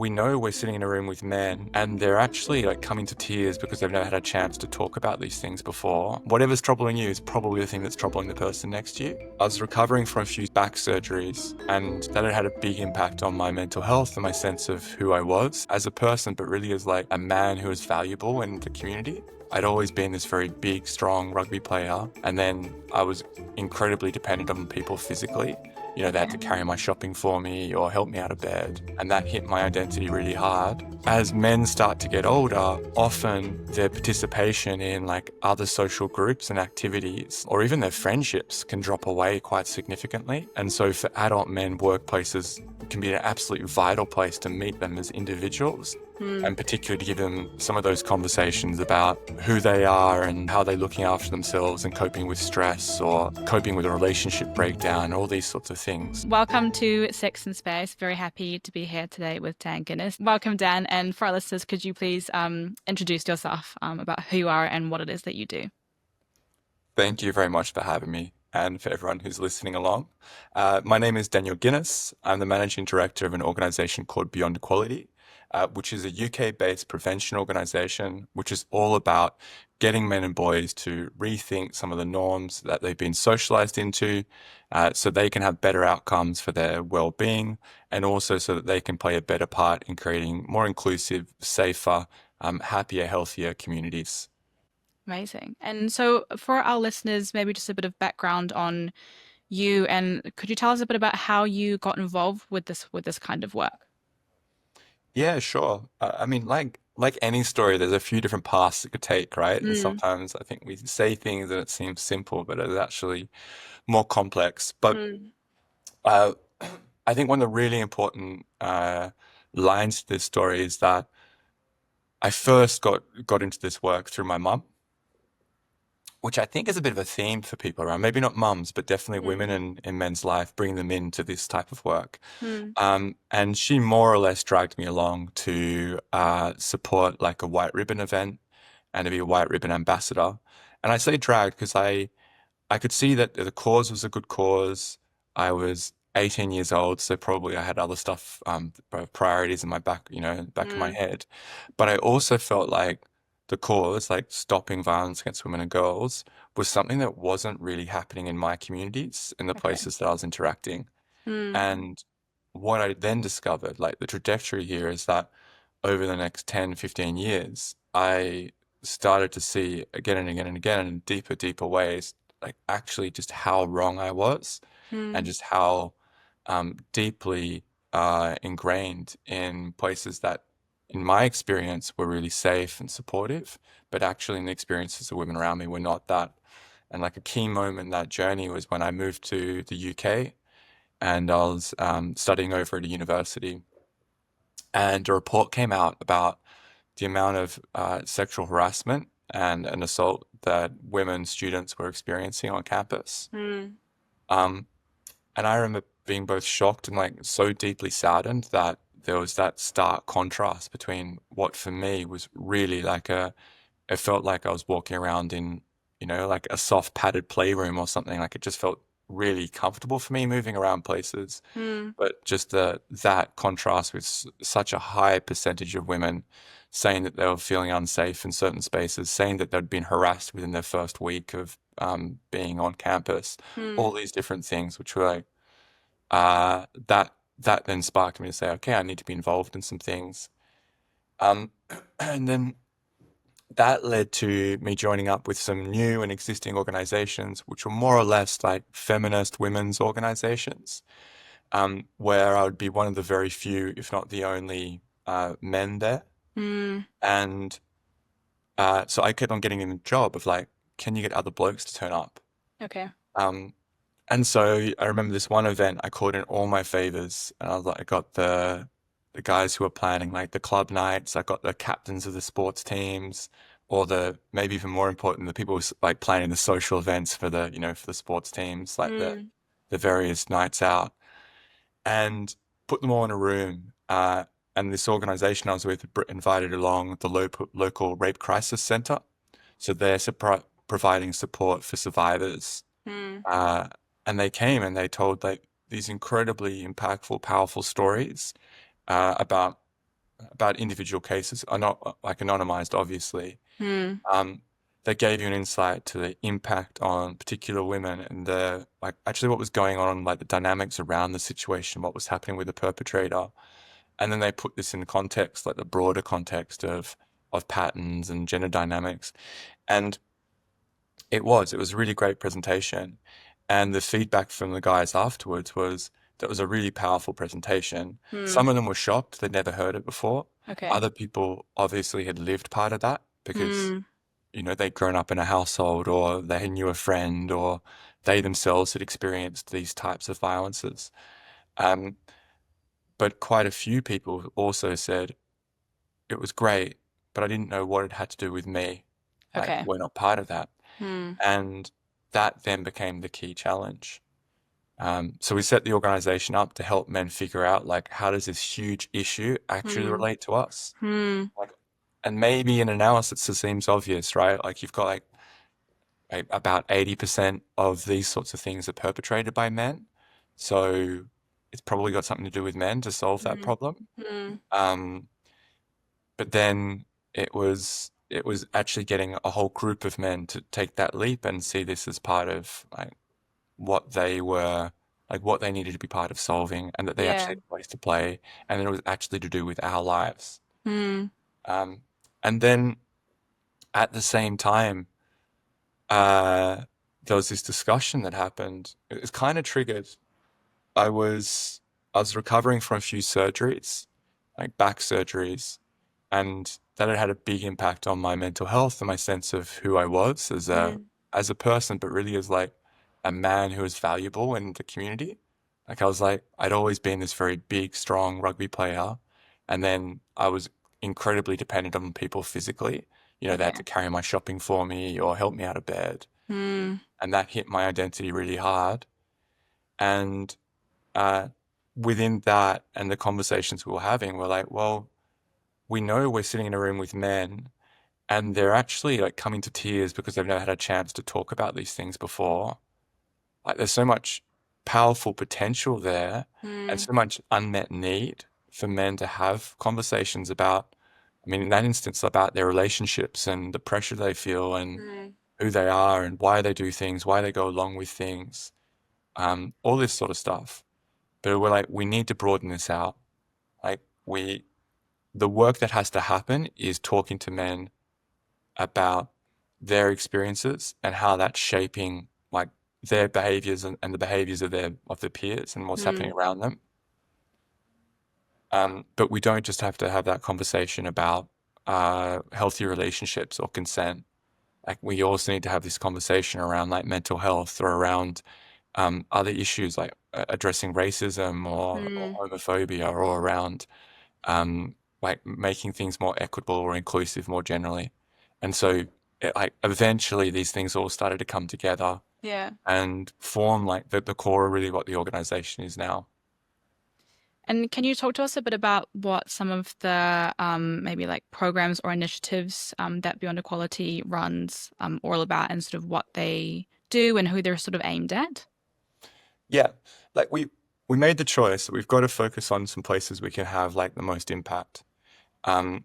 we know we're sitting in a room with men and they're actually like coming to tears because they've never had a chance to talk about these things before. Whatever's troubling you is probably the thing that's troubling the person next to you. I was recovering from a few back surgeries, and that had had a big impact on my mental health and my sense of who I was as a person, but really as like a man who was valuable in the community. I'd always been this very big, strong rugby player, and then I was incredibly dependent on people physically. You know, they had to carry my shopping for me or help me out of bed, and that hit my identity really hard. As men start to get older, often their participation in like other social groups and activities, or even their friendships, can drop away quite significantly. And so for adult men, workplaces can be an absolutely vital place to meet them as individuals, and particularly to give them some of those conversations about who they are and how they're looking after themselves and coping with stress or coping with a relationship breakdown, all these sorts of things. Welcome to Sex and Space. Very happy to be here today with Dan Guinness. Welcome, Dan. And for our listeners, could you please introduce yourself about who you are and what it is that you do? Thank you very much for having me, and for everyone who's listening along. My name is Daniel Guinness. I'm the managing director of an organization called Beyond Equality, which is a UK-based prevention organization, which is all about getting men and boys to rethink some of the norms that they've been socialized into, so they can have better outcomes for their well-being, and also so that they can play a better part in creating more inclusive, safer, happier, healthier communities. Amazing. And so for our listeners, maybe just a bit of background on you, and could you tell us a bit about how you got involved with this kind of work? Yeah, sure. I mean, like any story, there's a few different paths it could take, right? And Mm, sometimes I think we say things and it seems simple, but it's actually more complex. But mm, uh, I think one of the really important lines to this story is that I first got into this work through my mum, which I think is a bit of a theme for people around. Maybe not mums, but definitely women mm, in men's life, bring them into this type of work. mm. And she more or less dragged me along to support like a white ribbon event and to be a white ribbon ambassador. And I say dragged because I could see that the cause was a good cause. I was 18 years old, so probably I had other stuff, priorities in my back, back of my Mm. head. But I also felt like the cause, like stopping violence against women and girls, was something that wasn't really happening in my communities, in the Okay. places that I was interacting. Mm, And what I then discovered, like the trajectory here is that over the next 10, 15 years, I started to see again and again and again in deeper, deeper ways, like actually just how wrong I was and mm. just how deeply ingrained in places that, in my experience, were really safe and supportive, but actually in the experiences of women around me were not that. And like a key moment in that journey was when I moved to the UK and I was studying over at a university, and a report came out about the amount of sexual harassment and assault that women students were experiencing on campus. Mm. Um, and I remember being both shocked and like so deeply saddened that there was that stark contrast between what for me was really like it felt like I was walking around in, like a soft padded playroom or something. Like it just felt really comfortable for me moving around places. Mm. But just that contrast with such a high percentage of women saying that they were feeling unsafe in certain spaces, saying that they'd been harassed within their first week of being on campus, all Mm. these different things, which were like, that then sparked me to say, okay, I need to be involved in some things. Um, and then that led to me joining up with some new and existing organizations, which were more or less like feminist women's organizations, where I would be one of the very few, if not the only, men there. Mm. And so I kept on getting in the job of like, can you get other blokes to turn up? Okay. Um, and so I remember this one event, I called in all my favors, and I was like, I got the guys who were planning like the club nights, I got the captains of the sports teams, or the maybe even more important, the people who like planning the social events for for the sports teams, like Mm. the various nights out, and put them all in a room. And this organization I was with invited along the local rape crisis center. So they're providing support for survivors. Mm. Uh, and they came and they told like these incredibly impactful, powerful stories about about individual cases, are not like anonymized, obviously. Mm. They gave you an insight to the impact on particular women and the like actually what was going on, like the dynamics around the situation, what was happening with the perpetrator. And then they put this in context, like the broader context of patterns and gender dynamics. And it was a really great presentation. And the feedback from the guys afterwards was that was a really powerful presentation. Mm. Some of them were shocked, they'd never heard it before. Okay. Other people obviously had lived part of that because, Mm. they'd grown up in a household or they knew a friend or they themselves had experienced these types of violences. Um, but quite a few people also said it was great, but I didn't know what it had to do with me. Like, Okay. we're not part of that. Mm. And that then became the key challenge. So we set the organization up to help men figure out, like, how does this huge issue actually Mm. relate to us? Mm. Like, and maybe in analysis it seems obvious, right? Like you've got like about 80% of these sorts of things are perpetrated by men. So it's probably got something to do with men to solve that Mm. problem. Mm. Um, but then it was actually getting a whole group of men to take that leap and see this as part of like what they were like what they needed to be part of solving and that they Yeah. actually had a place to play and that it was actually to do with our lives. Mm. Um, and then at the same time, uh, there was this discussion that happened. It was kind of triggered. I was I was recovering from a few surgeries, like back surgeries, and that had had a big impact on my mental health and my sense of who I was Mm. as a person, but really as like a man who was valuable in the community. Like I was like I'd always been this very big, strong rugby player, and then I was incredibly dependent on people physically. They Okay. had to carry my shopping for me or help me out of bed, Mm. and that hit my identity really hard. And uh, within that and the conversations we were having, we're like, well, we know we're sitting in a room with men and they're actually like coming to tears because they've never had a chance to talk about these things before. Like there's so much powerful potential there and Mm. so much unmet need for men to have conversations about, I mean, in that instance, about their relationships and the pressure they feel and Mm. who they are and why they do things, why they go along with things, all this sort of stuff. But we're like, we need to broaden this out. Like the work that has to happen is talking to men about their experiences and how that's shaping like their behaviors and the behaviors of their peers and what's happening Mm. around them. But we don't just have to have that conversation about healthy relationships or consent. Like we also need to have this conversation around like mental health or around other issues like addressing racism or Mm. homophobia or around like making things more equitable or inclusive more generally. And so like eventually these things all started to come together Yeah. and form like the core of really what the organization is now. And can you talk to us a bit about what some of the maybe like programs or initiatives that Beyond Equality runs all about and sort of what they do and who they're sort of aimed at? Yeah, like we made the choice that we've got to focus on some places we can have like the most impact. Um,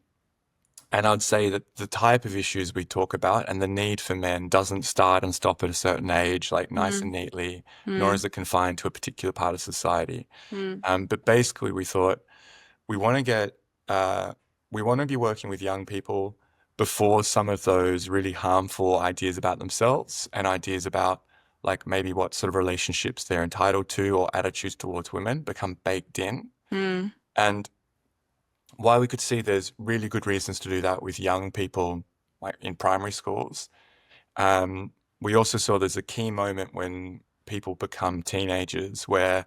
And I'd say that the type of issues we talk about and the need for men doesn't start and stop at a certain age, like nice Mm. and neatly, nor Mm. is it confined to a particular part of society. Mm. But basically, we thought we want to get, we want to be working with young people before some of those really harmful ideas about themselves and ideas about like maybe what sort of relationships they're entitled to or attitudes towards women become baked in. Mm. And while we could see there's really good reasons to do that with young people, like in primary schools, um, we also saw there's a key moment when people become teenagers where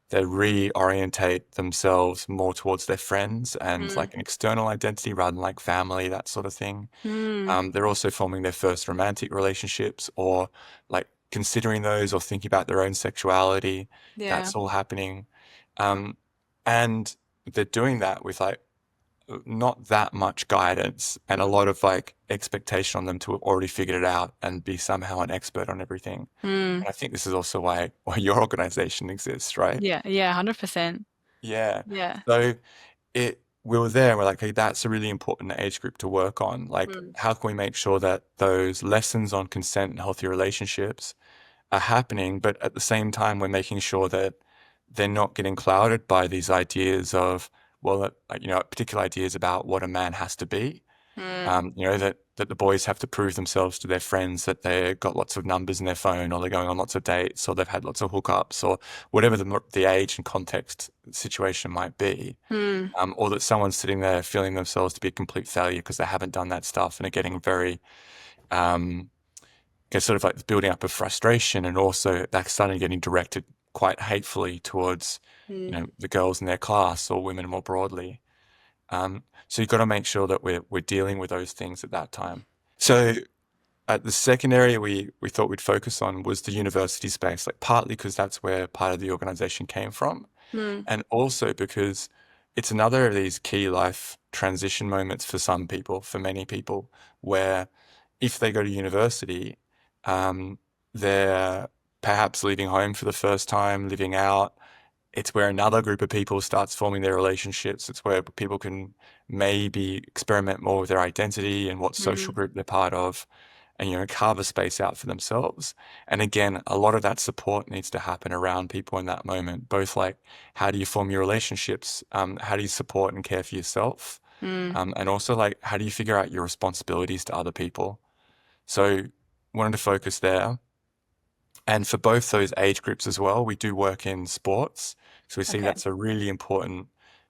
they reorientate themselves more towards their friends and Mm. like an external identity rather than like family, that sort of thing. Mm. They're also forming their first romantic relationships or like considering those or thinking about their own sexuality. Yeah. That's all happening. Um, and they're doing that with like not that much guidance and a lot of like expectation on them to have already figured it out and be somehow an expert on everything. Mm. And I think this is also why your organization exists, right? Yeah. Yeah. 100%. Yeah. Yeah. So it we were there and we're like, hey, that's a really important age group to work on. Like, Mm. how can we make sure that those lessons on consent and healthy relationships are happening, but at the same time, we're making sure that they're not getting clouded by these ideas of, well, particular ideas about what a man has to be. Mm. That the boys have to prove themselves to their friends that they've got lots of numbers in their phone, or they're going on lots of dates, or they've had lots of hookups, or whatever the age and context situation might be. Mm. Or that someone's sitting there feeling themselves to be a complete failure because they haven't done that stuff and are getting very, sort of like building up a frustration, and also that's starting getting directed quite hatefully towards, Mm. the girls in their class or women more broadly. So you've got to make sure that we're dealing with those things at that time. So the second area we thought we'd focus on was the university space, like partly because that's where part of the organization came from, Mm. and also because it's another of these key life transition moments for some people, for many people, where if they go to university, um, they're perhaps leaving home for the first time, living out. It's where another group of people starts forming their relationships. It's where people can maybe experiment more with their identity and what social Mm. group they're part of, and carve a space out for themselves. And again, a lot of that support needs to happen around people in that moment, both like how do you form your relationships, how do you support and care for yourself, Mm. and also like how do you figure out your responsibilities to other people. So wanted to focus there. And for both those age groups as well, we do work in sports. So we see Okay. that's a really important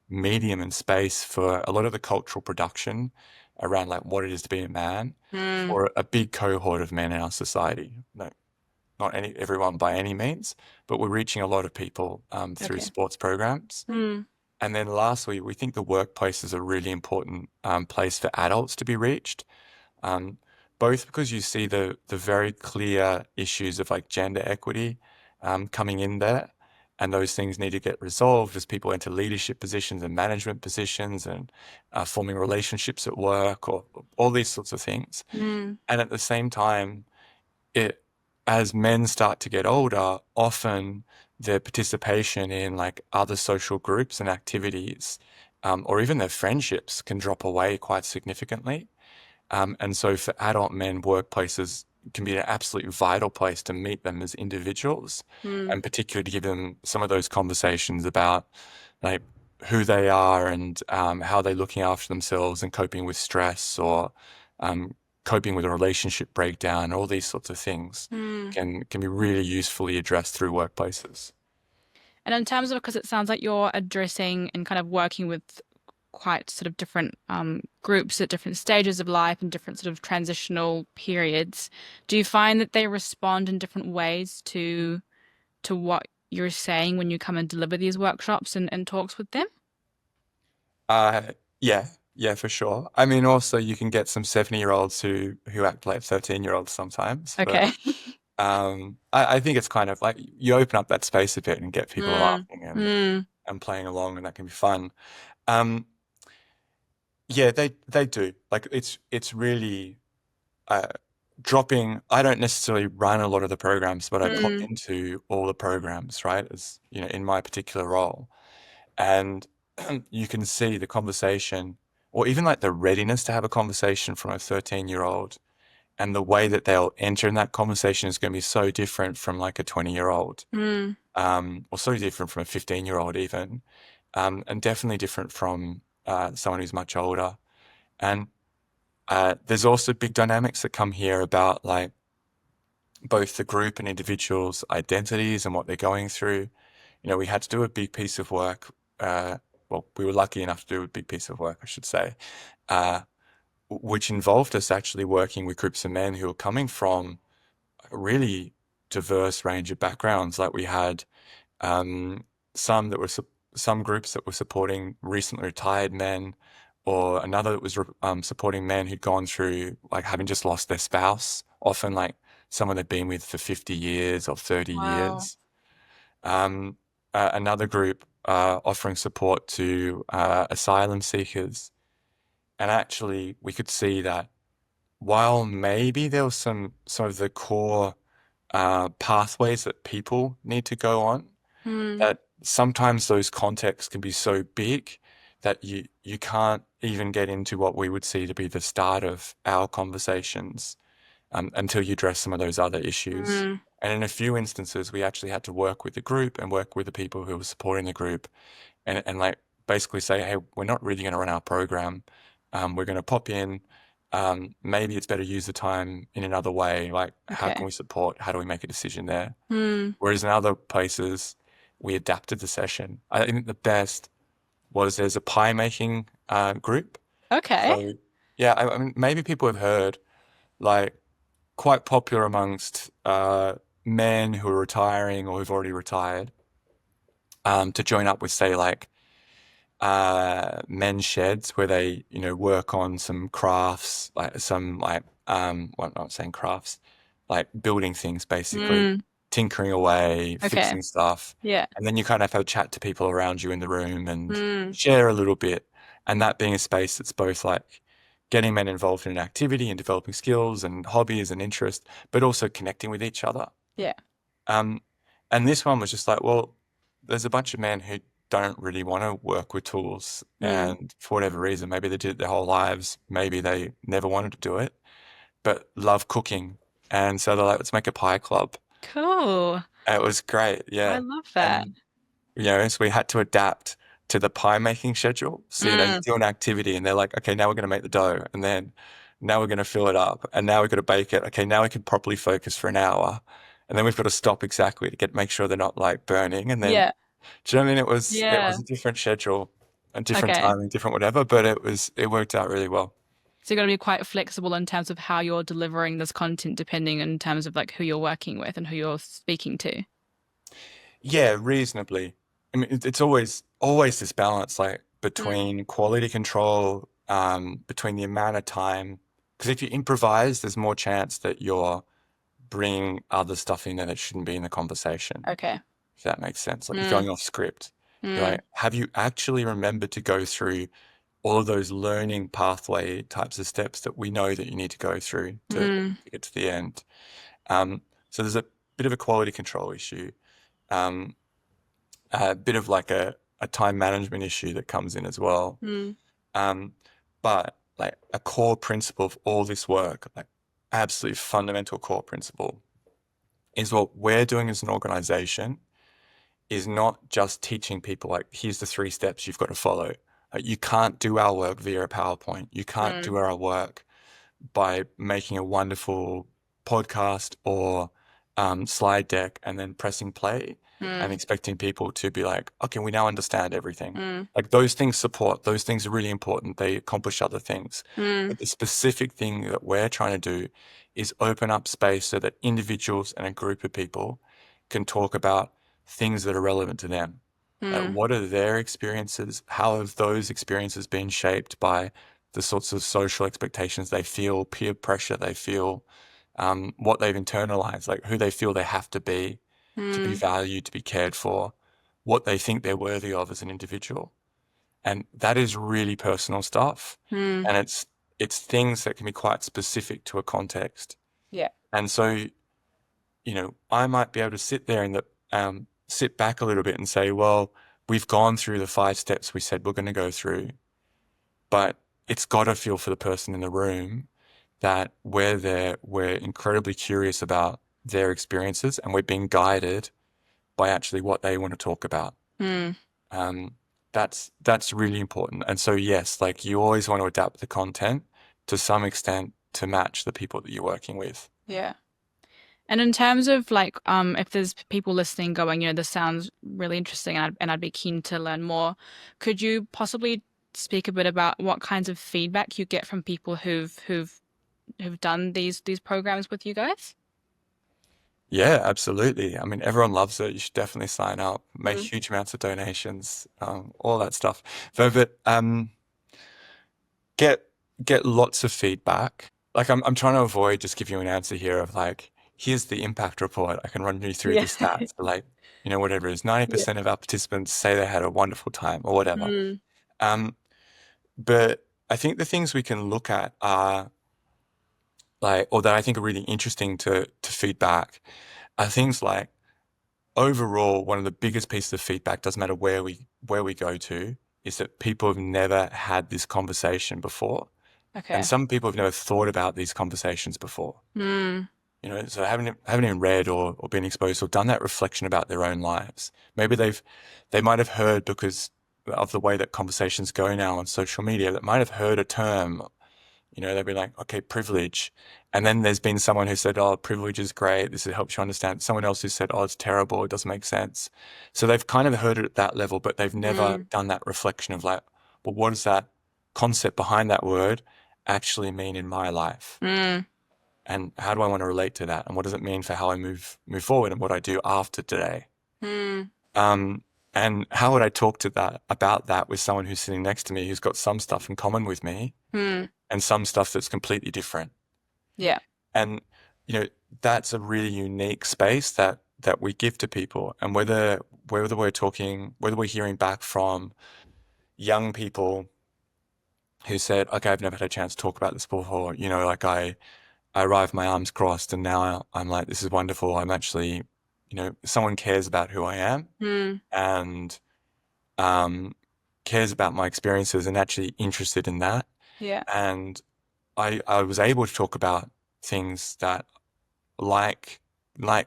medium and space for a lot of the cultural production around like what it is to be a man Mm. for a big cohort of men in our society. No, not everyone by any means, but we're reaching a lot of people through Okay. sports programs. Mm. And then lastly, we think the workplace is a really important place for adults to be reached. Um, Both because you see the very clear issues of like gender equity coming in there, and those things need to get resolved as people enter leadership positions and management positions, and forming relationships at work, or all these sorts of things. Mm. And at the same time, it as men start to get older, often their participation in like other social groups and activities, or even their friendships, can drop away quite significantly. And so for adult men, workplaces can be an absolute vital place to meet them as individuals, Mm. and particularly to give them some of those conversations about like who they are, and how they're looking after themselves and coping with stress, or um, coping with a relationship breakdown. All these sorts of things Mm. can be really usefully addressed through workplaces. And in terms of, because it sounds like you're addressing and kind of working with quite sort of different groups at different stages of life and different sort of transitional periods, do you find that they respond in different ways to what you're saying when you come and deliver these workshops and talks with them? Uh, yeah, yeah, for sure. I mean, also you can get some 70-year-olds who act like 13-year-olds sometimes, but Okay. I think it's kind of like you open up that space a bit and get people Mm. laughing Mm. and playing along, and that can be fun. Um, yeah, they do. Like it's really uh, dropping. I don't necessarily run a lot of the programs, but I pop Mm. into all the programs, right? As in my particular role, and you can see the conversation, or even like the readiness to have a conversation from a 13-year-old, and the way that they'll enter in that conversation is going to be so different from like a 20-year-old, Mm. or so different from a 15-year-old even, and definitely different from someone who's much older. And there's also big dynamics that come here about like both the group and individuals' identities and what they're going through. We had to do a big piece of work. Well, we were lucky enough to do a big piece of work, I should say, uh, which involved us actually working with groups of men who were coming from a really diverse range of backgrounds. Like we had um, some that were some groups that were supporting recently retired men, or another that was supporting men who'd gone through like having just lost their spouse, often like someone they'd been with for 50 years or 30 Wow. years. Um, Another group offering support to asylum seekers. And actually, we could see that while maybe there was some of the core pathways that people need to go on, Mm. that sometimes those contexts can be so big that you can't even get into what we would see to be the start of our conversations until you address some of those other issues. Mm. And in a few instances, we actually had to work with the group and work with the people who were supporting the group and like basically say, hey, we're not really going to run our program. We're going to pop in. Maybe it's better to use the time in another way. Like, how can Okay. we support? How do we make a decision there? Mm. Whereas in other places, we adapted the session. I think the best was there's a pie making group. Okay. So yeah, I mean, maybe people have heard like quite popular amongst men who are retiring or who've already retired to join up with, say, like men's sheds where they, work on some crafts, like some like well, I'm not saying crafts, like building things basically, Mm. tinkering away, Okay. fixing stuff, Yeah. and then you kind of have a chat to people around you in the room and Mm. share a little bit, and that being a space that's both like getting men involved in an activity and developing skills and hobbies and interest, but also connecting with each other. Yeah. Um, and this one was just like, well, there's a bunch of men who don't really want to work with tools. Mm. And for whatever reason, maybe they did it their whole lives. Maybe they never wanted to do it, but love cooking. And so they're like, let's make a pie club. Cool. And it was great. I Yeah. love that. And, so we had to adapt to the pie making schedule. So, you Mm. do an activity and they're like, okay, now we're going to make the dough. And then now we're going to fill it up. And now we've got to bake it. Okay, now we can properly focus for an hour. And then we've got to stop exactly to make sure they're not like burning. And then, Yeah. do you know what I mean? It was Yeah. a different schedule, a different Okay. timing, different whatever, but it worked out really well. So you're going to be quite flexible in terms of how you're delivering this content, depending in terms of like who you're working with and who you're speaking to. Yeah, reasonably. I mean, it's always this balance, like Mm. between quality control, between the amount of time. Because if you improvise, there's more chance that you're bringing other stuff in there that shouldn't be in the conversation. Okay. If that makes sense. Like you're Mm. going off script. You're Mm. like, have you actually remembered to go through all of those learning pathway types of steps that we know that you need to go through to Mm. get to the end? So there's a bit of a quality control issue. Um, a bit of like a time management issue that comes in as well. Mm. Um, but like a core principle of all this work, like absolute fundamental core principle, is what we're doing as an organization is not just teaching people like, here's the 3 steps you've got to follow. Like, you can't do our work via a PowerPoint. You can't Mm. do our work by making a wonderful podcast or slide deck and then pressing play and Mm. expecting people to be like, okay, we now understand everything. Mm. Like those things support, those things are really important. They accomplish other things. Mm. But the specific thing that we're trying to do is open up space so that individuals and a group of people can talk about things that are relevant to them. Like, Mm. what are their experiences? How have those experiences been shaped by the sorts of social expectations they feel, peer pressure they feel, what they've internalized, like who they feel they have to be Mm. valued, to be cared for, what they think they're worthy of as an individual. And that is really personal stuff. Mm. And it's things that can be quite specific to a context. Yeah. And so, I might be able to sit there and sit back a little bit and say, well, we've gone through the 5 steps we said we're going to go through, but it's got to feel for the person in the room that we're there, we're incredibly curious about their experiences and we're being guided by actually what they want to talk about. Mm. Um, that's really important. And so, yes, like you always want to adapt the content to some extent to match the people that you're working with. Yeah. And in terms of like, if there's people listening going, this sounds really interesting, and I'd be keen to learn more, could you possibly speak a bit about what kinds of feedback you get from people who've done these programs with you guys? Yeah, absolutely. I mean, everyone loves it. You should definitely sign up, make Mm. huge amounts of donations, all that stuff. But get get lots of feedback. Like I'm trying to avoid just giving you an answer here of like, here's the impact report. I can run you through the Yeah. stats, but like, whatever it is, Yeah. 90% of our participants say they had a wonderful time or whatever. Mm. Um, but I think the things we can look at are like, or that I think are really interesting to feedback are things like overall, one of the biggest pieces of feedback, doesn't matter where we go to, is that people have never had this conversation before. And Okay. some people have never thought about these conversations before. Mm. So haven't even read or been exposed or done that reflection about their own lives. Maybe they might have heard because of the way that conversations go now on social media, that might have heard a term. They'd be like, okay, privilege. And then there's been someone who said, oh, privilege is great. This helps you understand. Someone else who said, oh, it's terrible. It doesn't make sense. So they've kind of heard it at that level, but they've never Mm. done that reflection of like, well, what does that concept behind that word actually mean in my life? Mm. And how do I want to relate to that? And what does it mean for how I move forward and what I do after today? Mm. Um, and how would I talk to that about that with someone who's sitting next to me who's got some stuff in common with me Mm. and some stuff that's completely different? Yeah. And that's a really unique space that we give to people. And whether we're hearing back from young people who said, okay, I've never had a chance to talk about this before, like I arrived, my arms crossed, and now I'm like, this is wonderful. I'm actually, someone cares about who I am Mm. and um, cares about my experiences and actually interested in that. Yeah. And I was able to talk about things that like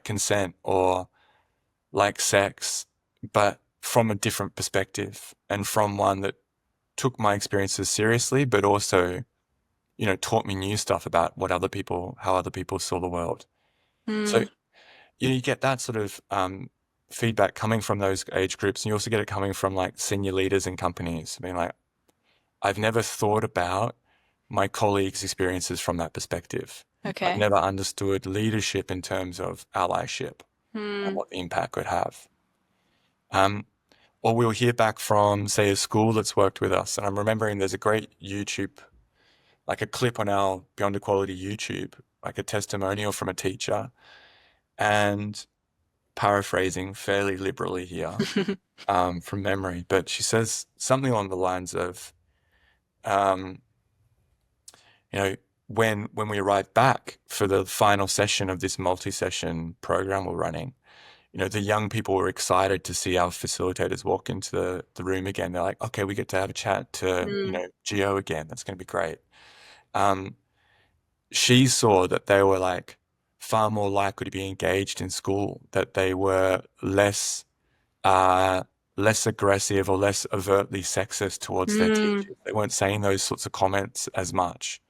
consent or like sex, but from a different perspective and from one that took my experiences seriously, but also, taught me new stuff about how other people saw the world. So Mm. you get that sort of feedback coming from those age groups, and you also get it coming from like senior leaders in companies being like, I've never thought about my colleagues' experiences from that perspective. I've Okay. never understood leadership in terms of allyship and Mm. what the impact could have. Um, or we'll hear back from, say, a school that's worked with us. And I'm remembering there's a great YouTube, like a clip on our Beyond Equality YouTube, like a testimonial from a teacher. And paraphrasing fairly liberally here from memory, but she says something along the lines of, um, you know, when we arrived back for the final session of this multi-session program we're running, the young people were excited to see our facilitators walk into the room again. They're like, okay, we get to have a chat to, Mm. Geo again. That's going to be great. Um, she saw that they were like far more likely to be engaged in school, that they were uh, less aggressive or less overtly sexist towards their Mm. teachers. They weren't saying those sorts of comments as much,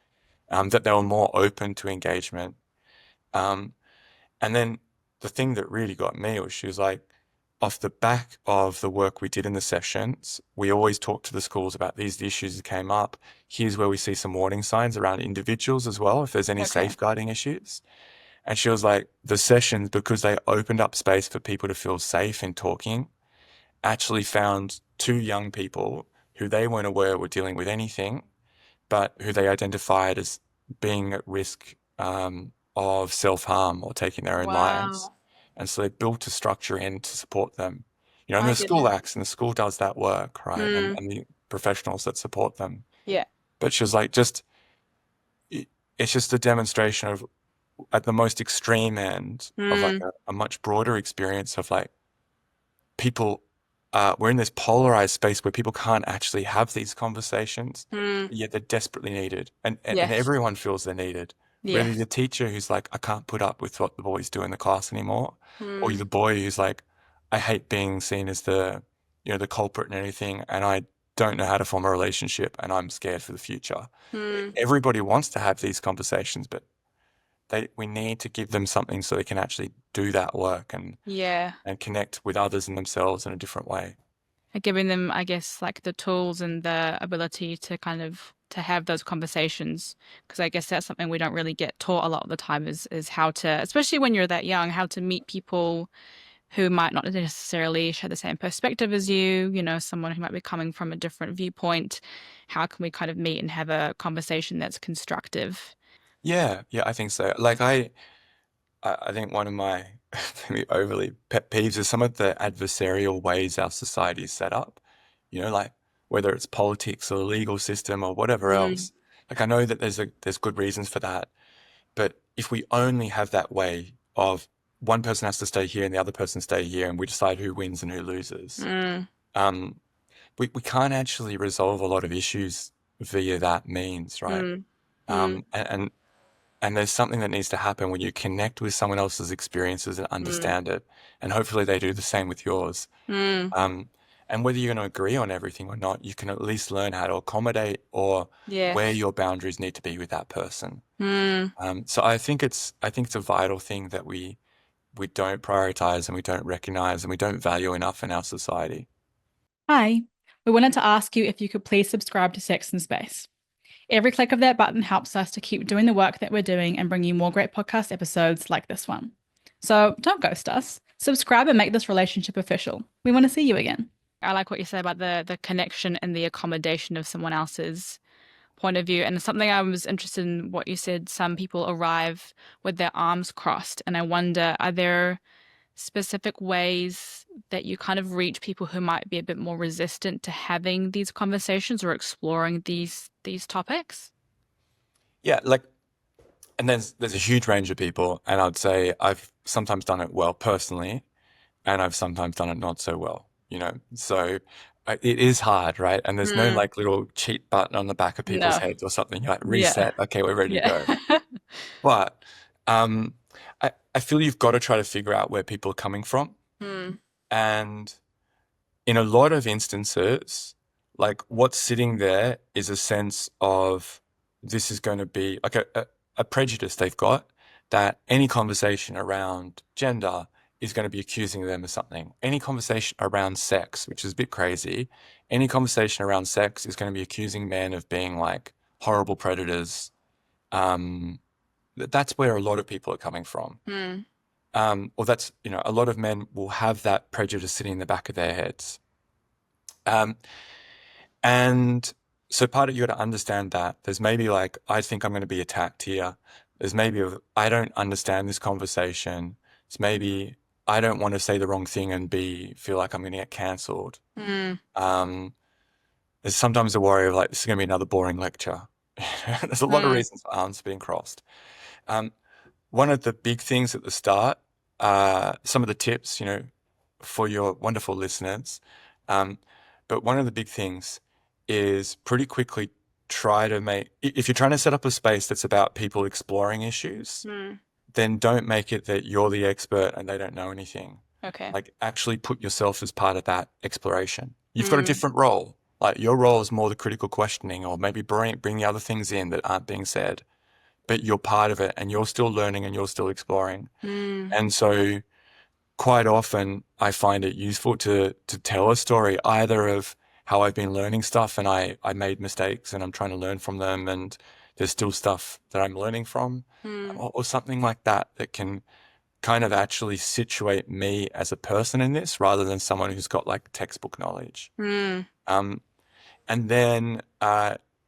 that they were more open to engagement. Um, and then the thing that really got me was she was like, off the back of the work we did in the sessions, we always talk to the schools about these issues that came up. Here's where we see some warning signs around individuals as well, if there's any Okay. safeguarding issues. And she was like, the sessions, because they opened up space for people to feel safe in talking, actually found two young people who they weren't aware were dealing with anything, but who they identified as being at risk of self-harm or taking their own lives. Wow. And so they built a structure in to support them. And My the school goodness. acts and the school does that work, right? Mm. And the professionals that support them. Yeah. But she was like, it's just a demonstration of, at the most extreme end of like Mm. a much broader experience of like people, we're in this polarized space where people can't actually have these conversations, Mm. yet they're desperately needed. And Yes. everyone feels they're needed. Whether Yes. the teacher who's like, I can't put up with what the boys do in the class anymore, or Mm. the boy who's like, I hate being seen as the culprit and anything, and I don't know how to form a relationship, and I'm scared for the future. Mm. Everybody wants to have these conversations, but we need to give them something so they can actually do that work Yeah. and connect with others and themselves in a different way. And giving them, I guess, like the tools and the ability to kind of to have those conversations, because I guess that's something we don't really get taught a lot of the time is how to, especially when you're that young, how to meet people who might not necessarily share the same perspective as you, someone who might be coming from a different viewpoint. How can we kind of meet and have a conversation that's constructive? Yeah, I think so. Like I think one of my maybe overly pet peeves is some of the adversarial ways our society is set up. Like whether it's politics or the legal system or whatever Mm. else. Like I know that there's good reasons for that, but if we only have that way of one person has to stay here and the other person stay here, and we decide who wins and who loses, Mm. um, we can't actually resolve a lot of issues via that means, right? Mm. Mm. Um, and, and and there's something that needs to happen when you connect with someone else's experiences and Mm. understand it, and hopefully they do the same with yours. Mm. Um, and whether you're going to agree on everything or not, you can at least learn how to accommodate or where Yes. your boundaries need to be with that person. Mm. So I think it's a vital thing that we don't prioritize and we don't recognize and we don't value enough in our society. Hi, we wanted to ask you if you could please subscribe to Sex and Space. Every click of that button helps us to keep doing the work that we're doing and bring you more great podcast episodes like this one. So don't ghost us. Subscribe and make this relationship official. We want to see you again. I like what you said about the connection and the accommodation of someone else's point of view. And something I was interested in what you said, some people arrive with their arms crossed. And I wonder, are there specific ways that you kind of reach people who might be a bit more resistant to having these conversations or exploring these topics? Yeah, and there's a huge range of people, and I'd say I've sometimes done it well personally, and I've sometimes done it not so well, So it is hard, right? And there's no Mm. like little cheat button on the back of people's No. heads or something. You're like Yeah. reset, okay, we're ready to Yeah. go. But um, I feel you've got to try to figure out where people are coming from, Mm. and in a lot of instances, like what's sitting there is a sense of this is going to be like a prejudice they've got that any conversation around gender is going to be accusing them of something. Any conversation around sex, which is a bit crazy, any conversation around sex is going to be accusing men of being like horrible predators. Um, that's where a lot of people are coming from. Mm. Or that's, a lot of men will have that prejudice sitting in the back of their heads. Um, and so part of you got to understand that there's maybe like, I think I'm going to be attacked here. There's maybe, I don't understand this conversation. It's maybe I don't want to say the wrong thing and feel like I'm going to get cancelled. Mm. There's sometimes a worry of like, this is going to be another boring lecture. There's a lot of Mm. reasons for arms being crossed. One of the big things at the start, some of the tips, for your wonderful listeners. But one of the big things is pretty quickly try to if you're trying to set up a space that's about people exploring issues, Mm. then don't make it that you're the expert and they don't know anything. Okay. Like actually put yourself as part of that exploration. You've got a Mm. different role. Like your role is more the critical questioning or maybe bring the other things in that aren't being said, but you're part of it and you're still learning and you're still exploring. Mm. And so quite often I find it useful to tell a story either of how I've been learning stuff and I made mistakes and I'm trying to learn from them and there's still stuff that I'm learning from, Mm. or something like that can kind of actually situate me as a person in this rather than someone who's got like textbook knowledge. Mm. And then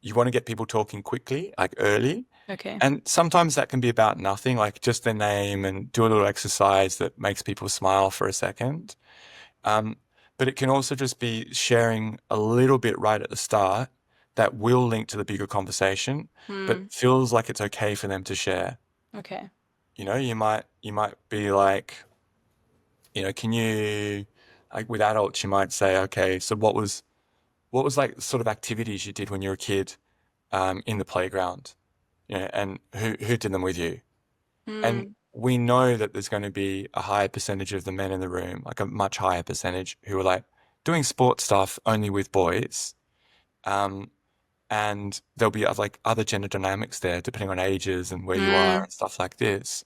you want to get people talking quickly, like early. Okay. And sometimes that can be about nothing, like just their name and do a little exercise that makes people smile for a second. But it can also just be sharing a little bit right at the start that will link to the bigger conversation, but feels like it's okay for them to share. Okay. You might be like, can you, like with adults, you might say, okay, so what was like sort of activities you did when you were a kid in the playground? And who did them with you? And we know that there's going to be a higher percentage of the men in the room, like a much higher percentage, who are like doing sports stuff only with boys. And there'll be like other gender dynamics there, depending on ages and where you are and stuff like this.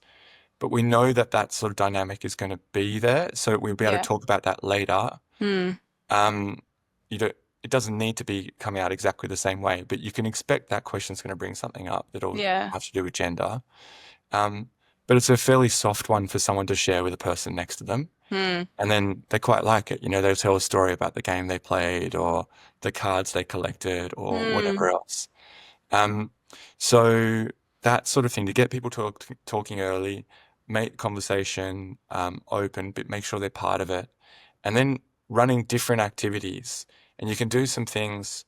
But we know that that sort of dynamic is going to be there. So we'll be able Yeah. to talk about that later. Mm. It doesn't need to be coming out exactly the same way, but you can expect that question's going to bring something up that'll Yeah. have to do with gender. But it's a fairly soft one for someone to share with a person next to them. Mm. And then they quite like it. They'll tell a story about the game they played or the cards they collected or whatever else. So that sort of thing, to get people talking early, make conversation open, but make sure they're part of it. And then running different activities. And you can do some things,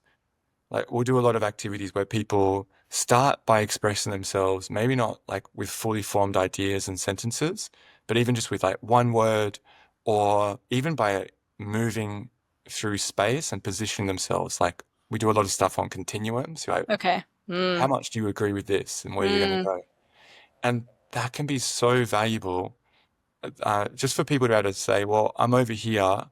like we'll do a lot of activities where people start by expressing themselves, maybe not like with fully formed ideas and sentences, but even just with like one word or even by moving through space and positioning themselves. Like we do a lot of stuff on continuums. Like, Okay. how much do you agree with this, and where you're going to go? And that can be so valuable, just for people to be able to say, well, I'm over here,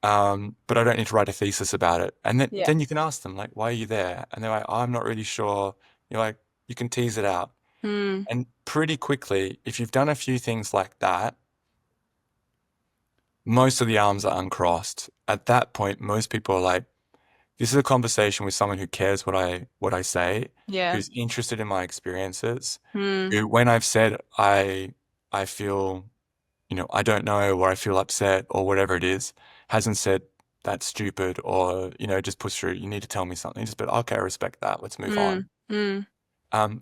but I don't need to write a thesis about it. And then, Yeah. then you can ask them, like, why are you there? And they're like, I'm not really sure. You're like, you can tease it out. And pretty quickly, if you've done a few things like that, most of the arms are uncrossed. At that point, most people are like, this is a conversation with someone who cares what I say, Yeah. who's interested in my experiences, Hmm. who, when I've said I feel, I don't know, or I feel upset, or whatever it is, hasn't said that's stupid, or, just push through. You need to tell me something. Just, but okay, I respect that. Let's move on.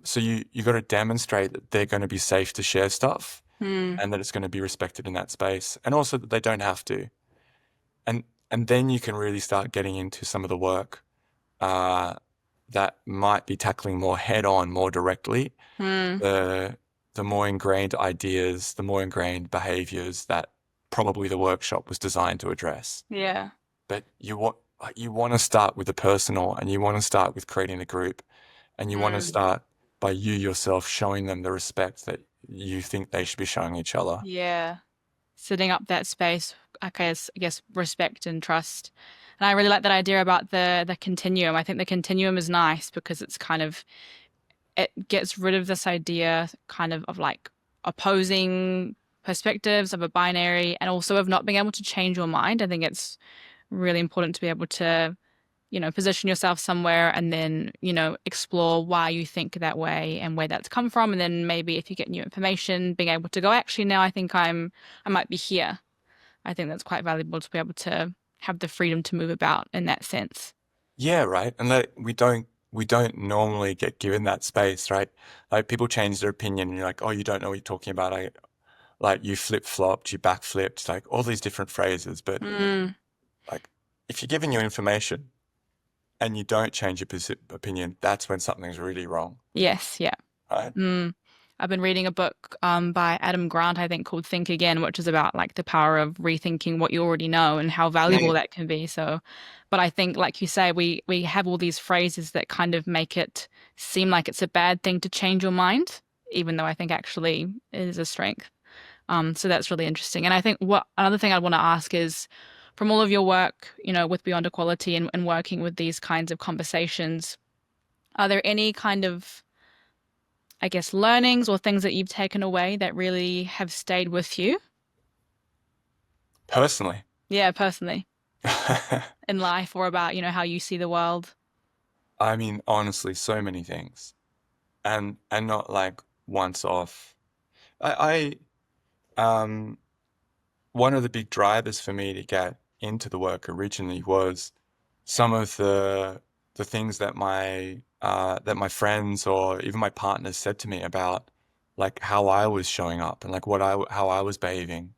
So you got to demonstrate that they're going to be safe to share stuff, and that it's going to be respected in that space, and also that they don't have to. And then you can really start getting into some of the work that might be tackling more head on, more directly, the more ingrained ideas, the more ingrained behaviors that probably the workshop was designed to address. Yeah. But you want to start with the personal, and you want to start with creating a group, and you want to start by you yourself showing them the respect that you think they should be showing each other. Yeah. Setting up that space, I guess respect and trust. And I really like that idea about the continuum. I think the continuum is nice because it's kind of, it gets rid of this idea kind of like opposing perspectives of a binary, and also of not being able to change your mind. I think it's really important to be able to, position yourself somewhere and then, explore why you think that way and where that's come from. And then maybe if you get new information, being able to go, actually, now I think I might be here. I think that's quite valuable to be able to have the freedom to move about in that sense. Yeah, right. And like we don't normally get given that space, right? Like people change their opinion, and you're like, oh, you don't know what you're talking about. Like you flip-flopped, you backflipped, like all these different phrases. But like if you're given your information and you don't change your opinion, that's when something's really wrong, Yes, yeah. right? I've been reading a book by Adam Grant, I think, called Think Again, which is about like the power of rethinking what you already know and how valuable that can be. So, but I think, like you say, we have all these phrases that kind of make it seem like it's a bad thing to change your mind, even though I think actually it is a strength. So that's really interesting. And I think what another thing I want to ask is, from all of your work, with Beyond Equality and working with these kinds of conversations, are there any kind of, I guess, learnings or things that you've taken away that really have stayed with you? Personally. Yeah, personally, in life, or about, how you see the world. I mean, honestly, so many things, and not like once off. I one of the big drivers for me to get into the work originally was some of the things that my friends or even my partners said to me about like how I was showing up and like how I was behaving.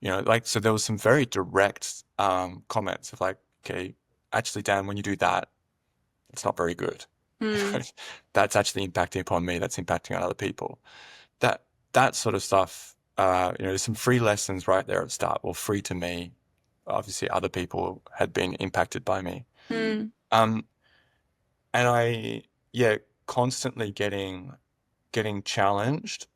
Like so there was some very direct comments of like, okay, actually, Dan, when you do that, it's not very good. That's actually impacting upon me. That's impacting on other people. That sort of stuff. There's some free lessons right there at the start. Well, free to me. Obviously, other people had been impacted by me. Um, and constantly getting challenged.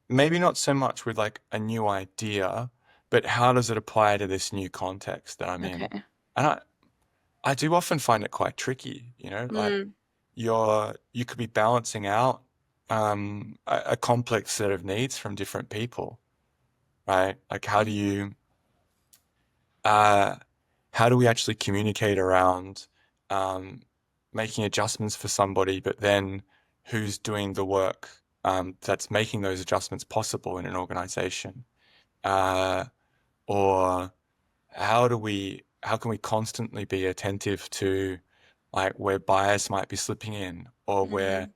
Maybe not so much with like a new idea, but how does it apply to this new context that I'm in? Okay. And I do often find it quite tricky, like you could be balancing out a complex set of needs from different people, right? Like how do we actually communicate around making adjustments for somebody, but then who's doing the work that's making those adjustments possible in an organization? Or how can we constantly be attentive to like where bias might be slipping in, or where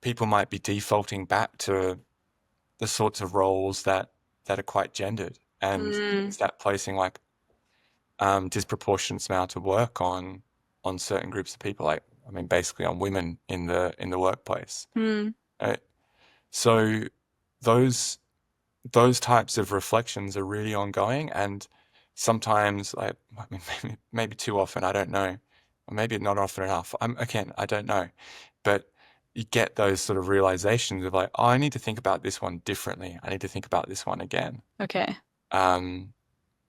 people might be defaulting back to the sorts of roles that are quite gendered, and is that placing like disproportionate amount of work on certain groups of people, like I mean basically on women in the workplace. Right? So those types of reflections are really ongoing, and sometimes, like, I mean, maybe too often, I don't know, or maybe not often enough. Again, I don't know, but you get those sort of realizations of like, oh, I need to think about this one differently. I need to think about this one again. Okay.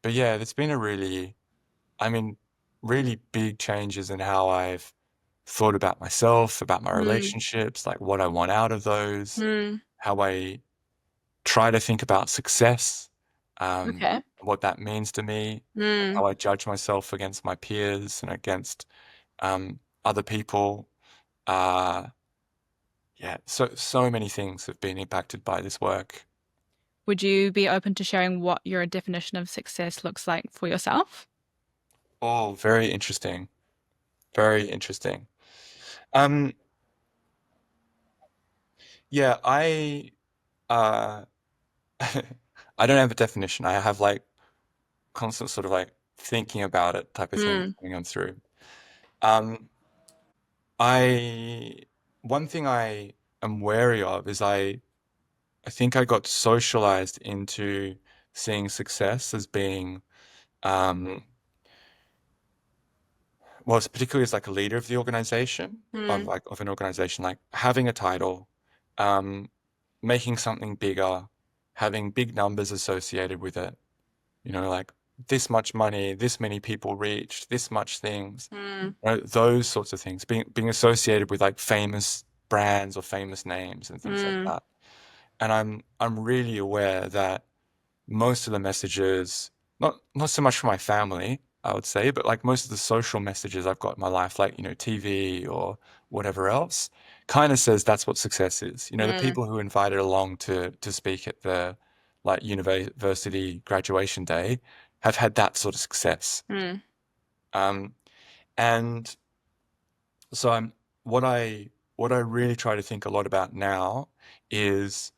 But yeah, there's been I mean, really big changes in how I've thought about myself, about my relationships, like what I want out of those, Mm. how I try to think about success, Okay. what that means to me, Mm. how I judge myself against my peers and against other people. Uh, yeah, so many things have been impacted by this work. Would you be open to sharing what your definition of success looks like for yourself? Oh, very interesting. Very interesting. Um, yeah, uh, I don't have a definition. I have like constant sort of like thinking about it type of thing Mm. going on through. Um, I One thing I am wary of is I think I got socialized into seeing success as being um, well, it's particularly as like a leader of the organization Mm. of an organization, like having a title, um, making something bigger, having big numbers associated with it. You know, like this much money, this many people reached, this much things, Mm. you know, those sorts of things, being associated with like famous brands or famous names and things like Mm. that. And I'm really aware that most of the messages, not so much from my family, I would say, but like most of the social messages I've got in my life, like, you know, TV or whatever else, kind of says that's what success is. You know, the Mm. people who invited along to speak at the like university graduation day have had that sort of success. Mm. Um, and so what I what I really try to think a lot about now is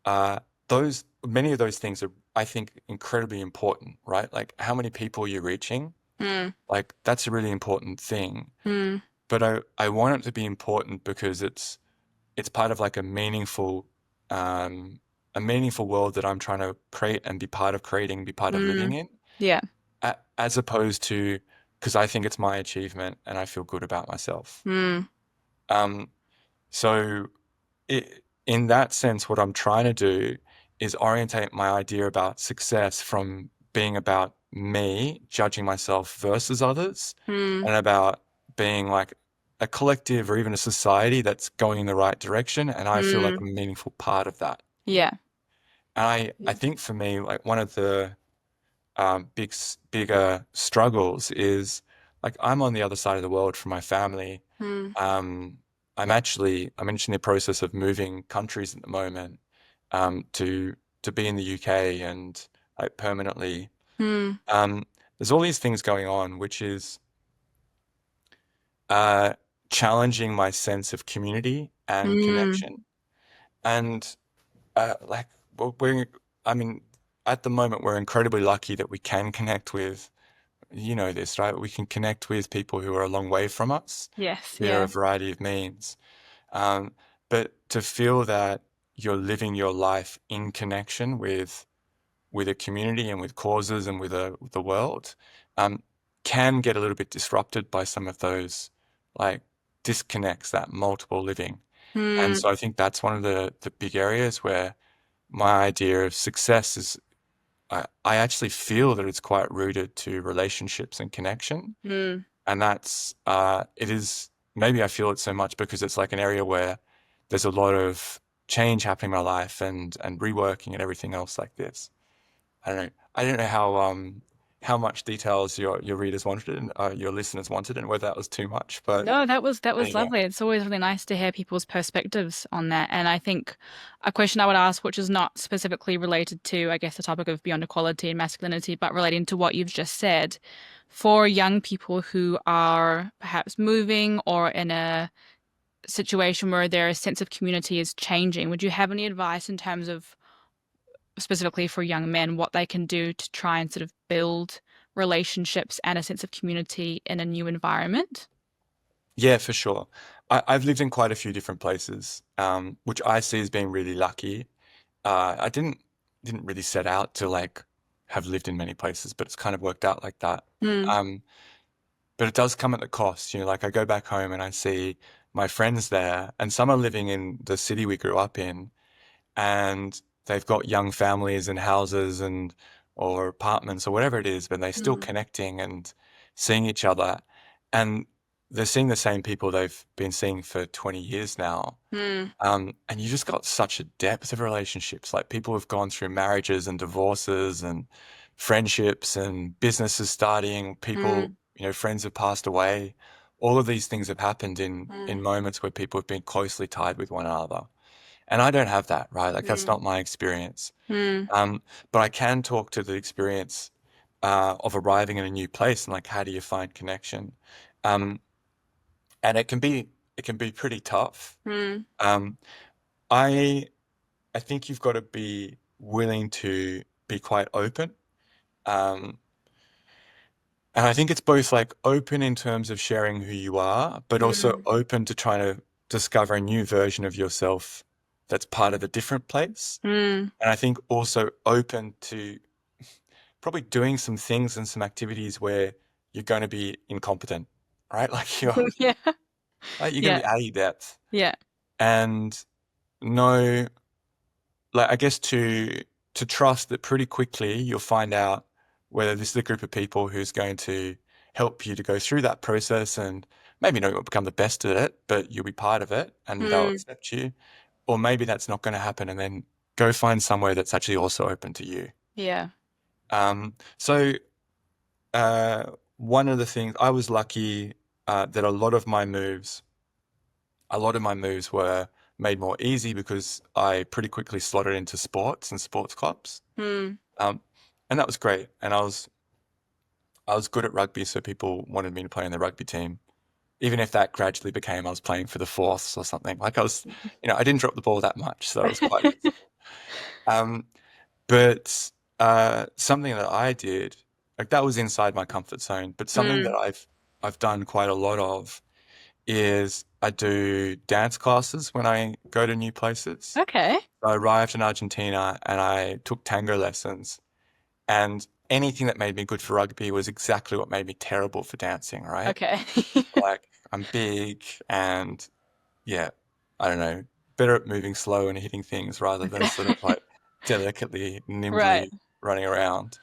uh, those many of those things are, I think, incredibly important, right? Like how many people you're reaching, Mm. like that's a really important thing. Mm. But I want it to be important because it's part of like um, a meaningful world that I'm trying to create and be part of creating, be part of living Mm. in, Yeah. as opposed to because I think it's my achievement and I feel good about myself. Mm. Um, so in that sense, what I'm trying to do is orientate my idea about success from being about me judging myself versus others Mm. and about being like a collective or even a society that's going in the right direction. And I feel like Mm. I'm a meaningful part of that. Yeah. And I think for me, like one of the bigger struggles is like I'm on the other side of the world from my family. Mm. Um, I'm actually in the process of moving countries at the moment to be in the UK and like permanently. Mm. Um, there's all these things going on, which is uh, challenging my sense of community and Mm. connection. And like we're, I mean, at the moment we're incredibly lucky that we can connect with, you know this, right? We can connect with people who are a long way from us Yes. via a Yeah. variety of means. Um, but to feel that you're living your life in connection with a community and with causes and with the world, um, can get a little bit disrupted by some of those like disconnects, that multiple living. And Mm. so I think that's one of the big areas where my idea of success is I actually feel that it's quite rooted to relationships and connection. Mm. And that's it is maybe I feel it so much because it's like an area where there's a lot of change happening in my life and reworking and everything else like this. I don't know how much details your readers wanted and your listeners wanted and whether that was too much, but No, that was there you lovely. It's always really nice to hear people's perspectives on that. And I think a question I would ask, which is not specifically related to, I guess, the topic of beyond equality and masculinity, but relating to what you've just said, for young people who are perhaps moving or in a situation where their sense of community is changing, would you have any advice in terms of specifically for young men, what they can do to try and sort of build relationships and a sense of community in a new environment? Yeah, for sure. I've lived in quite a few different places, which I see as being really lucky. I didn't really set out to like have lived in many places, but it's kind of worked out like that. Mm. But it does come at the cost, like I go back home and I see my friends there, and some are living in the city we grew up in, and they've got young families and houses and or apartments or whatever it is, but they're still connecting and seeing each other, and they're seeing the same people they've been seeing for 20 years now. And you just got such a depth of relationships. Like people have gone through marriages and divorces and friendships and businesses starting, people, friends have passed away. All of these things have happened in moments where people have been closely tied with one another. And I don't have that, right? Like that's not my experience. But I can talk to the experience of arriving in a new place and like how do you find connection? Um, and it can be pretty tough. Um, I I think you've got to be willing to be quite open. Um, and I think it's both like open in terms of sharing who you are, but also open to trying to discover a new version of yourself that's part of a different place. And I think also open to probably doing some things and some activities where you're going to be incompetent, right? Like Yeah. you're going to Yeah. be out of your depth. Yeah. And know, like I guess to trust that pretty quickly you'll find out whether this is a group of people who's going to help you to go through that process, and maybe not become the best at it, but you'll be part of it and they'll accept you. Or maybe that's not going to happen, and then go find somewhere that's actually also open to you. Yeah. So one of the things I was lucky that a lot of my moves were made more easy because I pretty quickly slotted into sports and sports clubs. Um, and that was great. And I was good at rugby, so people wanted me to play in the rugby team. Even if that gradually became I was playing for the Force or something. Like I didn't drop the ball that much, so it was quite easy. Um, but something that I did, like that was inside my comfort zone, but something that I've done quite a lot of is I do dance classes when I go to new places. Okay. I arrived in Argentina and I took tango lessons, and anything that made me good for rugby was exactly what made me terrible for dancing, right? Okay. Like I'm big and yeah, I don't know, better at moving slow and hitting things rather than sort of like delicately, Right. nimbly running around.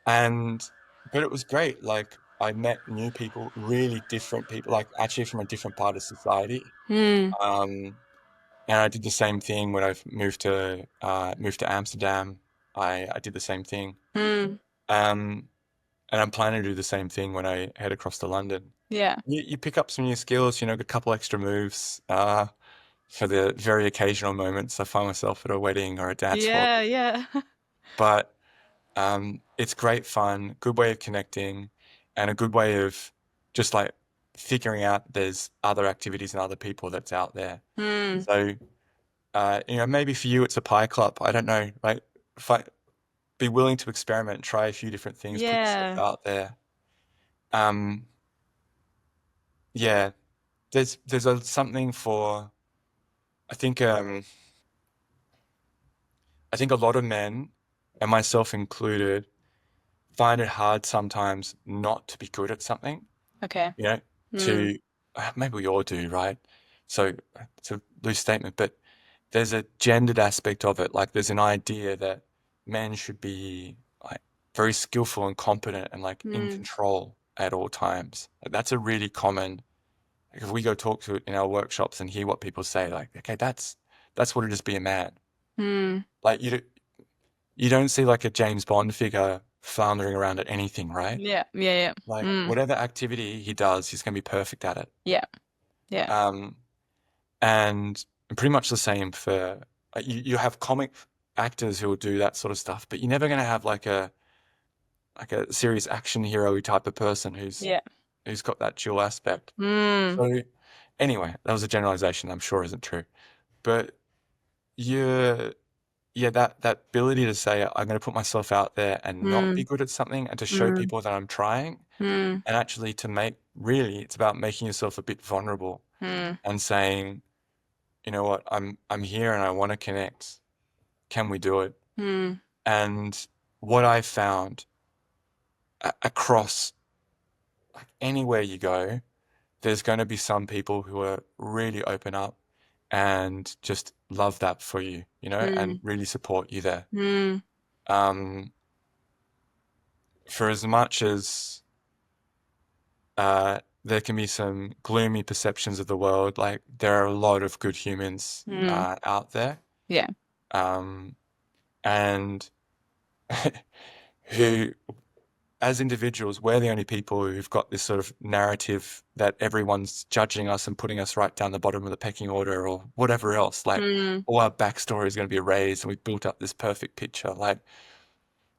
But it was great. Like I met new people, really different people, like actually from a different part of society. Um, and I did the same thing when I've moved to Amsterdam. I did the same thing. Um, and I'm planning to do the same thing when I head across to London. Yeah. You pick up some new skills, a couple extra moves for the very occasional moments I find myself at a wedding or a dance floor. Yeah. Yeah. But it's great fun, good way of connecting, and a good way of just like figuring out there's other activities and other people that's out there. So, maybe for you it's a pie club. I don't know. Like, be willing to experiment, try a few different things, put yourself Yeah. out there. Um, yeah, there's something for. I think I think a lot of men, and myself included, find it hard sometimes not to be good at something. Okay. You know, to maybe we all do, right? So it's a loose statement, but there's a gendered aspect of it. Like there's an idea that men should be like very skillful and competent and like in control at all times. Like, that's a really common. Like, if we go talk to it in our workshops and hear what people say, like, okay, that's what it is to be a man. Like you don't see like a James Bond figure floundering around at anything, right? Yeah. Yeah. Yeah. Like whatever activity he does, he's gonna be perfect at it. Yeah. Yeah. And pretty much the same for you have comic actors who will do that sort of stuff, but you're never gonna have like a serious action hero type of person Yeah. who's got that dual aspect. So anyway, that was a generalization I'm sure isn't true. But that ability to say I'm going to put myself out there and not be good at something, and to show people that I'm trying, and actually really it's about making yourself a bit vulnerable and saying, you know what, I'm here and I want to connect. Can we do it? And what I found across like anywhere you go, there's going to be some people who are really open up and just love that for you, and really support you there. Um, for as much as there can be some gloomy perceptions of the world, like there are a lot of good humans out there. Yeah. And who, as individuals, we're the only people who've got this sort of narrative that everyone's judging us and putting us right down the bottom of the pecking order or whatever else. Like all our backstory is going to be erased and we've built up this perfect picture. Like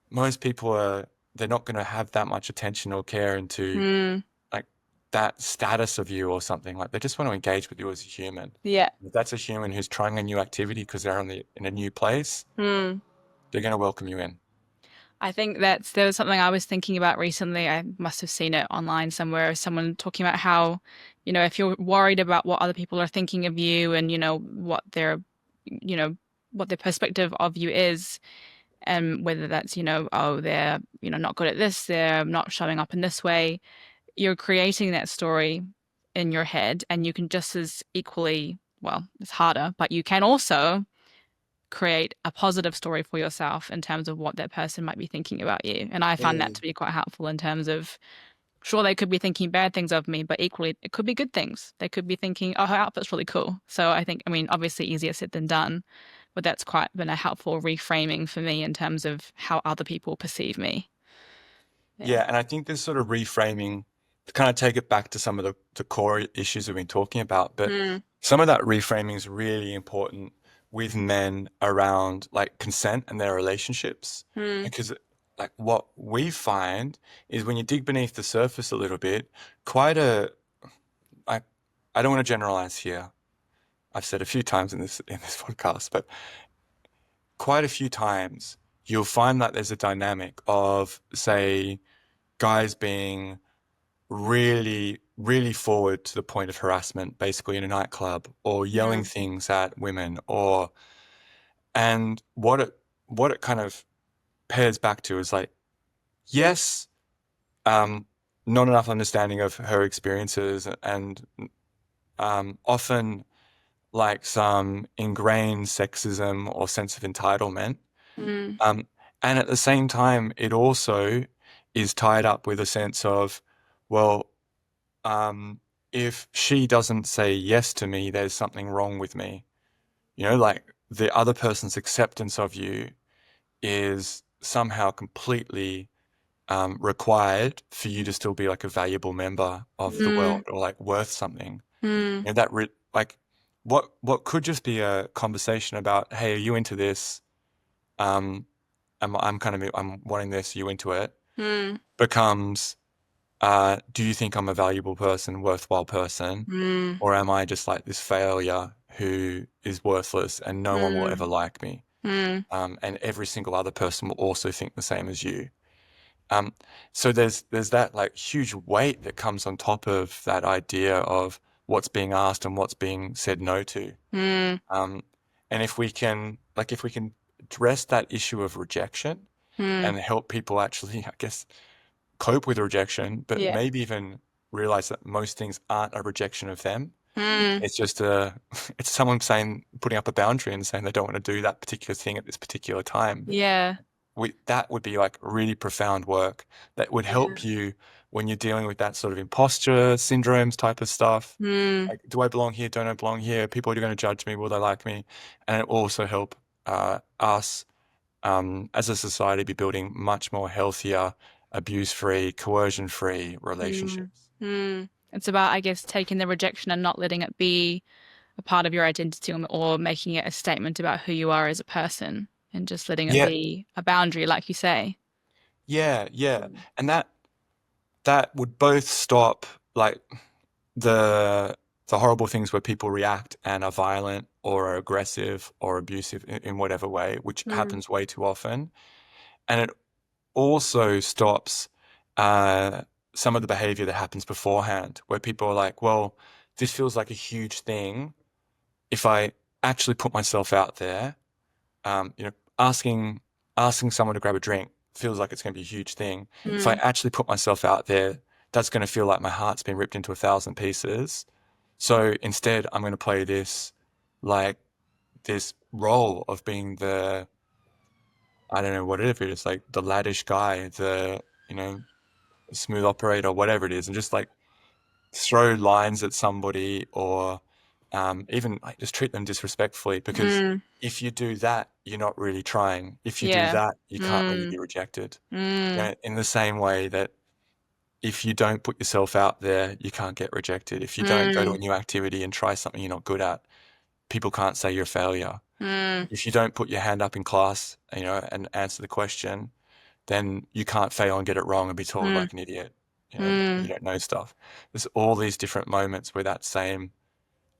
most people they're not going to have that much attention or care into like that status of you or something. Like they just want to engage with you as a human. Yeah. If that's a human who's trying a new activity because they're in a new place, they're going to welcome you in. I think there was something I was thinking about recently. I must have seen it online somewhere. Someone talking about how, if you're worried about what other people are thinking of you and, what what their perspective of you is, and whether that's, oh, they're, not good at this, they're not showing up in this way, you're creating that story in your head and you can just as equally, well, it's harder, but you can also create a positive story for yourself in terms of what that person might be thinking about you. And I found that to be quite helpful in terms of, sure, they could be thinking bad things of me, but equally it could be good things. They could be thinking, oh, her outfit's really cool. So I think, obviously easier said than done, but that's quite been a helpful reframing for me in terms of how other people perceive me. Yeah, and I think this sort of reframing, to kind of take it back to some of the core issues we've been talking about, but some of that reframing is really important with men around like consent and their relationships. Because like what we find is when you dig beneath the surface a little bit, I don't want to generalize here. I've said a few times in this podcast, but quite a few times you'll find that there's a dynamic of, say, guys being really, really forward to the point of harassment, basically in a nightclub, or yelling things at women, and what it kind of pairs back to is like, yes, not enough understanding of her experiences, and often like some ingrained sexism or sense of entitlement. And at the same time, it also is tied up with a sense of, well, if she doesn't say yes to me, there's something wrong with me. Like the other person's acceptance of you is somehow completely required for you to still be like a valuable member of the world or like worth something. Like what could just be a conversation about, hey, are you into this? I'm wanting this, are you into it? Becomes, do you think I'm a valuable person, worthwhile person? Or am I just like this failure who is worthless and no one will ever like me? And every single other person will also think the same as you. So there's that like huge weight that comes on top of that idea of what's being asked and what's being said no to. And if we can address that issue of rejection and help people actually, I guess, cope with rejection, but maybe even realize that most things aren't a rejection of them. It's just it's someone putting up a boundary and saying they don't want to do that particular thing at this particular time. Yeah. That would be like really profound work that would help you when you're dealing with that sort of imposter syndromes type of stuff. Like, do I belong here? Don't I belong here? People are going to judge me. Will they like me? And it will also help us as a society be building much more healthier, abuse-free, coercion-free relationships. It's about, I guess, taking the rejection and not letting it be a part of your identity or making it a statement about who you are as a person and just letting it be a boundary, like you say. Yeah. And that would both stop like the horrible things where people react and are violent or are aggressive or abusive in whatever way, which happens way too often. And it also stops some of the behavior that happens beforehand, where people are like, well, this feels like a huge thing. If I actually put myself out there, asking someone to grab a drink feels like it's going to be a huge thing. If I actually put myself out there, that's going to feel like my heart's been ripped into 1,000 pieces. So instead, I'm going to play this like this role of being the, I don't know, whatever it is, like the laddish guy, the, smooth operator, whatever it is, and just like throw lines at somebody, or even like just treat them disrespectfully, because if you do that, you're not really trying. If you do Yeah. that, you can't really be rejected. In the same way that if you don't put yourself out there, you can't get rejected. If you don't go to a new activity and try something you're not good at, people can't say you're a failure. If you don't put your hand up in class, and answer the question, then you can't fail and get it wrong and be told like an idiot. You don't know stuff. There's all these different moments where that same,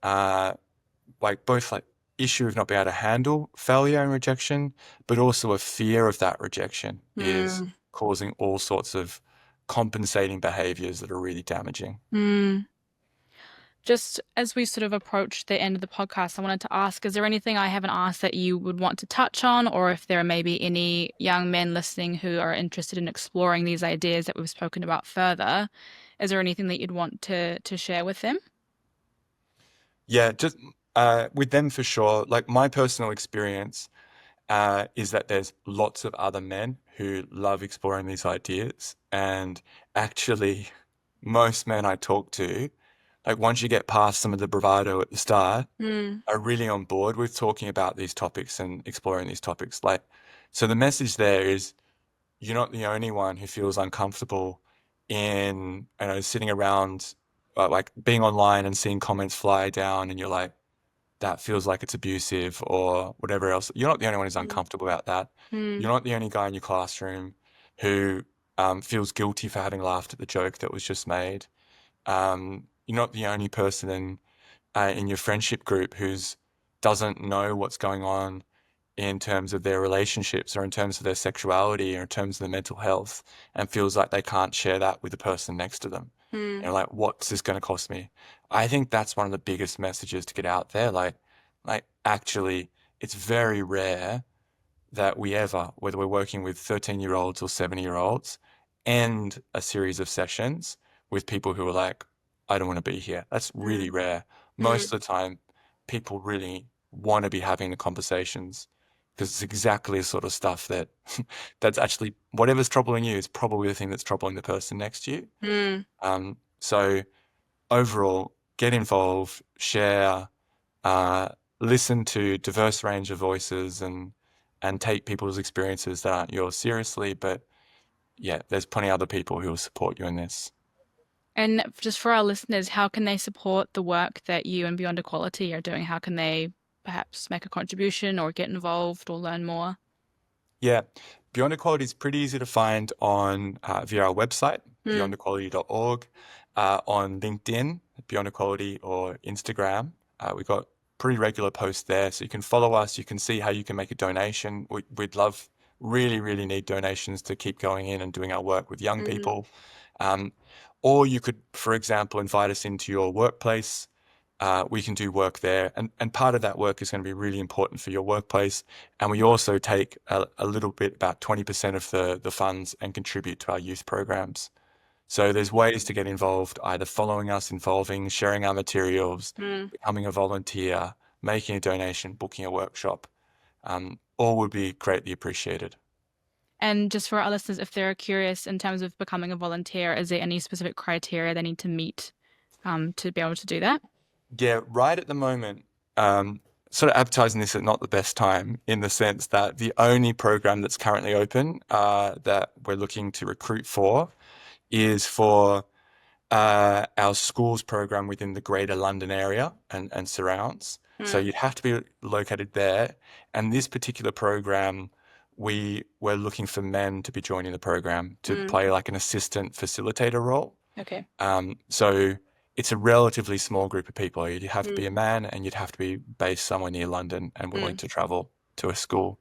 like both like issue of not being able to handle failure and rejection, but also a fear of that rejection is causing all sorts of compensating behaviors that are really damaging. Just as we sort of approach the end of the podcast, I wanted to ask, is there anything I haven't asked that you would want to touch on, or if there are maybe any young men listening who are interested in exploring these ideas that we've spoken about further, is there anything that you'd want to share with them? Yeah, just with them for sure. Like my personal experience is that there's lots of other men who love exploring these ideas. And actually, most men I talk to, like once you get past some of the bravado at the start, are really on board with talking about these topics and exploring these topics. Like, so the message there is you're not the only one who feels uncomfortable in, sitting around, like being online and seeing comments fly down, and you're like, that feels like it's abusive or whatever else. You're not the only one who's uncomfortable about that. You're not the only guy in your classroom who feels guilty for having laughed at the joke that was just made. You're not the only person in your friendship group who's doesn't know what's going on in terms of their relationships or in terms of their sexuality or in terms of their mental health, and feels like they can't share that with the person next to them. Like, what's this going to cost me? I think that's one of the biggest messages to get out there. Like actually, it's very rare that we ever, whether we're working with 13-year-olds or 70-year-olds, end a series of sessions with people who are like, I don't want to be here. That's really rare. Most of the time, people really want to be having the conversations, because it's exactly the sort of stuff that that's actually, whatever's troubling you is probably the thing that's troubling the person next to you. So overall, get involved, share, listen to diverse range of voices, and take people's experiences that aren't yours seriously. But yeah, there's plenty of other people who will support you in this. And just for our listeners, how can they support the work that you and Beyond Equality are doing? How can they perhaps make a contribution or get involved or learn more? Yeah, Beyond Equality is pretty easy to find on via our website, beyondequality.org, on LinkedIn, Beyond Equality, or Instagram. We've got pretty regular posts there, so you can follow us. You can see how you can make a donation. We'd love, really, really need donations to keep going in and doing our work with young people. Or you could, for example, invite us into your workplace. We can do work there. And part of that work is going to be really important for your workplace. And we also take a little bit, about 20% of the funds, and contribute to our youth programs. So there's ways to get involved, either following us, sharing our materials, becoming a volunteer, making a donation, booking a workshop. All would be greatly appreciated. And just for our listeners, if they're curious in terms of becoming a volunteer, is there any specific criteria they need to meet to be able to do that? Yeah, right at the moment, sort of advertising this at not the best time, in the sense that the only program that's currently open that we're looking to recruit for is for our schools program within the Greater London area and surrounds. So you'd have to be located there. And this particular program, we're looking for men to be joining the program to play like an assistant facilitator role. Okay. So it's a relatively small group of people. You'd have to be a man, and you'd have to be based somewhere near London and willing to travel to a school.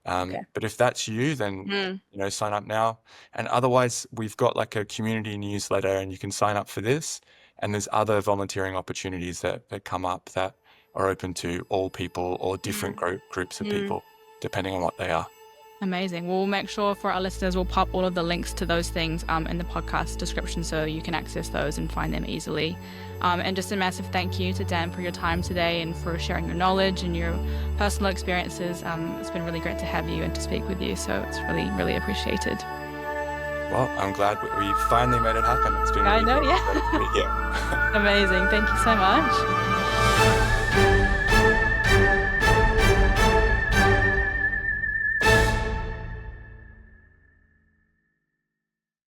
But if that's you, then sign up now. And otherwise, we've got like a community newsletter, and you can sign up for this. And there's other volunteering opportunities that come up that are open to all people or different groups of people, depending on what they are. Amazing. We'll make sure for our listeners, we'll pop all of the links to those things in the podcast description so you can access those and find them easily. And just a massive thank you to Dan for your time today and for sharing your knowledge and your personal experiences. It's been really great to have you and to speak with you. So it's really, really appreciated. Well, I'm glad we finally made it happen. It's been I really know, good. yeah. Yeah. Amazing. Thank you so much.